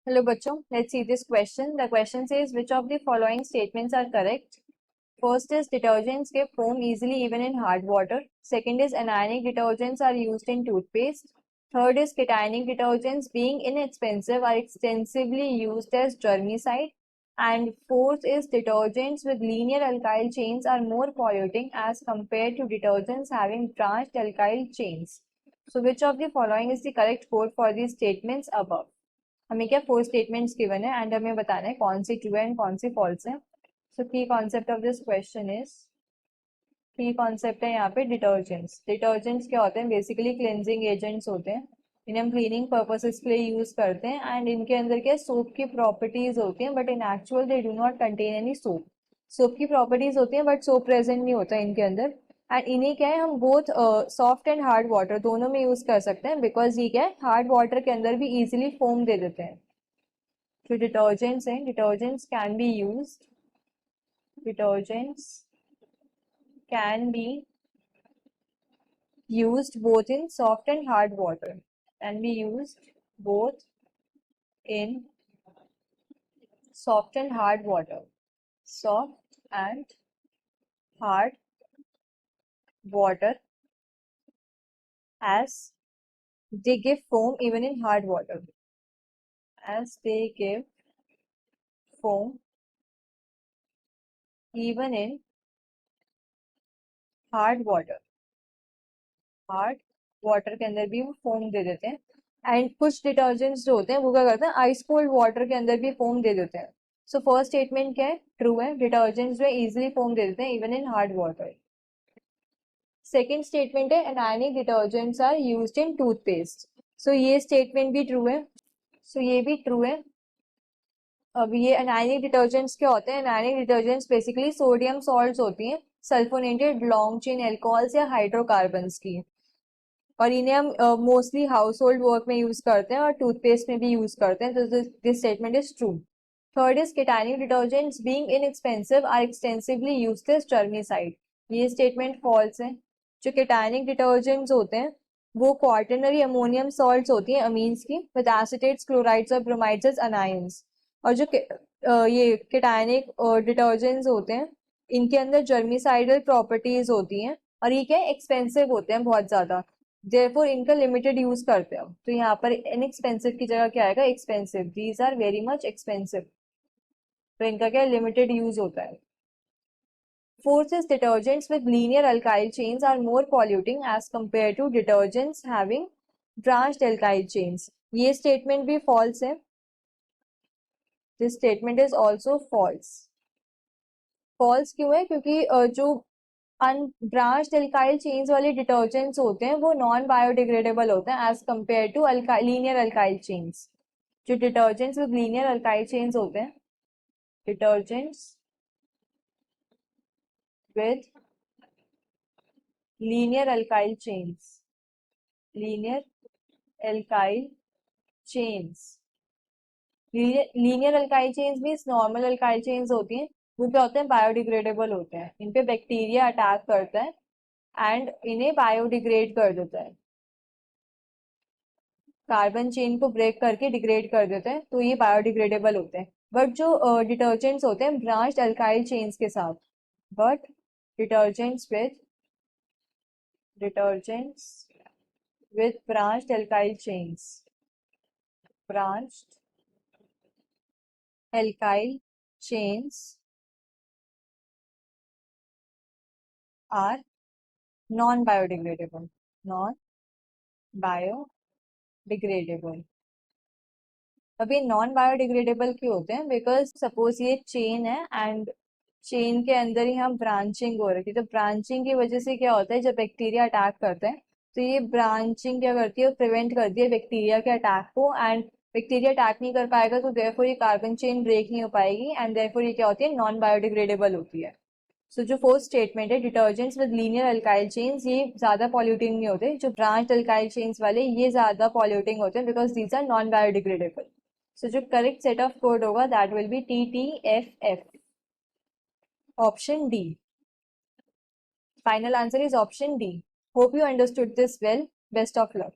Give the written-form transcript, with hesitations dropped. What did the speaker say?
Hello bachcho, let's see this question. The question says which of the following statements are correct? First is detergents give foam easily even in hard water. Second is anionic detergents are used in toothpaste. Third is cationic detergents being inexpensive are extensively used as germicide. And fourth is detergents with linear alkyl chains are more polluting as compared to detergents having branched alkyl chains. So which of the following is the correct code for these statements above? हमें क्या 4 statements given है and हमें बताना है कौन C true है and कौन सी false है. सो की concept of this question is, की कॉन्सेप्ट है यहाँ पे डिटर्जेंट्स. डिटर्जेंट्स क्या होते हैं? बेसिकली क्लेंजिंग एजेंट्स होते हैं. इन्हें हम क्लीनिंग पर्पसेस के लिए यूज करते हैं एंड इनके अंदर क्या सोप की प्रॉपर्टीज होती हैं, but in actual they do not contain any soap. Soap की प्रॉपर्टीज होती हैं बट सोप प्रेजेंट नहीं होता इनके अंदर. एंड इन्हें क्या है, हम both soft and hard water दोनों में यूज कर सकते हैं, बिकॉज ये क्या है, हार्ड वाटर के अंदर भी इजीली फोम दे देते हैं. जो डिटर्जेंट्स हैं, detergents can be used, detergents can be used both in soft and hard water, can be used both in soft and hard water, soft and hard water, as they give foam even in hard water, as they give foam even in hard water. Hard water के अंदर भी वो foam दे देते हैं. And कुछ detergents जो होते हैं वो क्या करते हैं, आइस कोल्ड वाटर के अंदर भी फोम दे देते हैं. सो फर्स्ट स्टेटमेंट क्या है? ट्रू है. डिटर्जेंट्स जो इजीली फोम दे देते हैं even in hard water. Second statement है anionic detergents are used in toothpaste. So ये स्टेटमेंट भी ट्रू है. सो ये भी ट्रू है. अब ये एनायनिक डिटर्जेंट्स क्या होते हैं? Anionic detergents basically sodium salts होती हैं, सल्फोनेटेड लॉन्ग चेन एल्कोहल्स या हाइड्रोकार्बन्स की, और इन्हें हम मोस्टली हाउस होल्ड वर्क में यूज करते हैं और टूथपेस्ट में भी यूज करते हैं. तो this statement is true. Third is cationic detergents being inexpensive are extensively used as germicide. ये स्टेटमेंट फॉल्स है. जो केटानिक डिटर्जेंट्स होते हैं वो क्वार्टनरी अमोनियम सॉल्ट्स होती हैं अमीन्स की, विद एसिटेट्स, क्लोराइड्स और ब्रोमाइड्स एज अनायंस. और जो ये केटानिक डिटर्जेंट्स होते हैं इनके अंदर जर्मिसाइडल प्रॉपर्टीज होती हैं और ये क्या एक्सपेंसिव होते हैं बहुत ज्यादा, देयरफॉर इनका लिमिटेड यूज करते हो. तो यहाँ पर इनएक्सपेंसिव की जगह क्या आएगा? Expensive. These are very much expensive. तो इनका क्या लिमिटेड यूज होता है. Fourth is detergents with linear alkyl chains are more polluting as compare to detergents having branched alkyl chains. ये स्टेटमेंट भी फॉल्स है. This statement is also false. False क्यों है? क्योंकि जो अनब्रांच्ड एल्काइल चेन्स वाले डिटर्जेंट्स होते हैं वो नॉन बायोडिग्रेडेबल होते हैं as compare to linear alkyl chains. जो detergents with linear alkyl chains होते हैं, detergents with linear alkyl chains, linear alkyl chains, linear alkyl chains means normal alkyl chains होती हैं, वो क्या होते हैं? बायोडिग्रेडेबल होते हैं. इन पे बैक्टीरिया अटैक करता है एंड इन्हें बायोडिग्रेड कर देता है, कार्बन चेन को ब्रेक करके डिग्रेड कर देते हैं, तो ये बायोडिग्रेडेबल होते हैं. बट जो डिटर्जेंट्स होते हैं ब्रांच्ड अल्काइल चेन्स के साथ, but detergents with branched alkyl chains, branched alkyl chains are non biodegradable, non biodegradable. अब ये नॉन बायोडिग्रेडेबल क्यों होते हैं? बिकॉज सपोज ये चेन है एंड चेन के अंदर ही हम ब्रांचिंग हो रही थी, तो ब्रांचिंग की वजह से क्या होता है, जब बैक्टीरिया अटैक करते हैं तो ये ब्रांचिंग क्या करती है, प्रिवेंट करती है बैक्टीरिया के अटैक को, एंड बैक्टीरिया अटैक नहीं कर पाएगा तो देयरफॉर ये कार्बन चेन ब्रेक नहीं हो पाएगी एंड देयरफॉर ये क्या होती है, नॉन बायोडिग्रेडेबल होती है. सो जो फोर्थ स्टेटमेंट है, detergents with linear alkyl chains, ये ज्यादा पॉल्यूटिंग नहीं होते. जो ब्रांच अल्काइल चेन्स वाले ये ज्यादा पॉल्यूटिंग होते हैं because these are non biodegradable. So जो करेक्ट सेट ऑफ कोड होगा that will be TTFF. Option D. Final answer is option D. Hope you understood this well. Best of luck.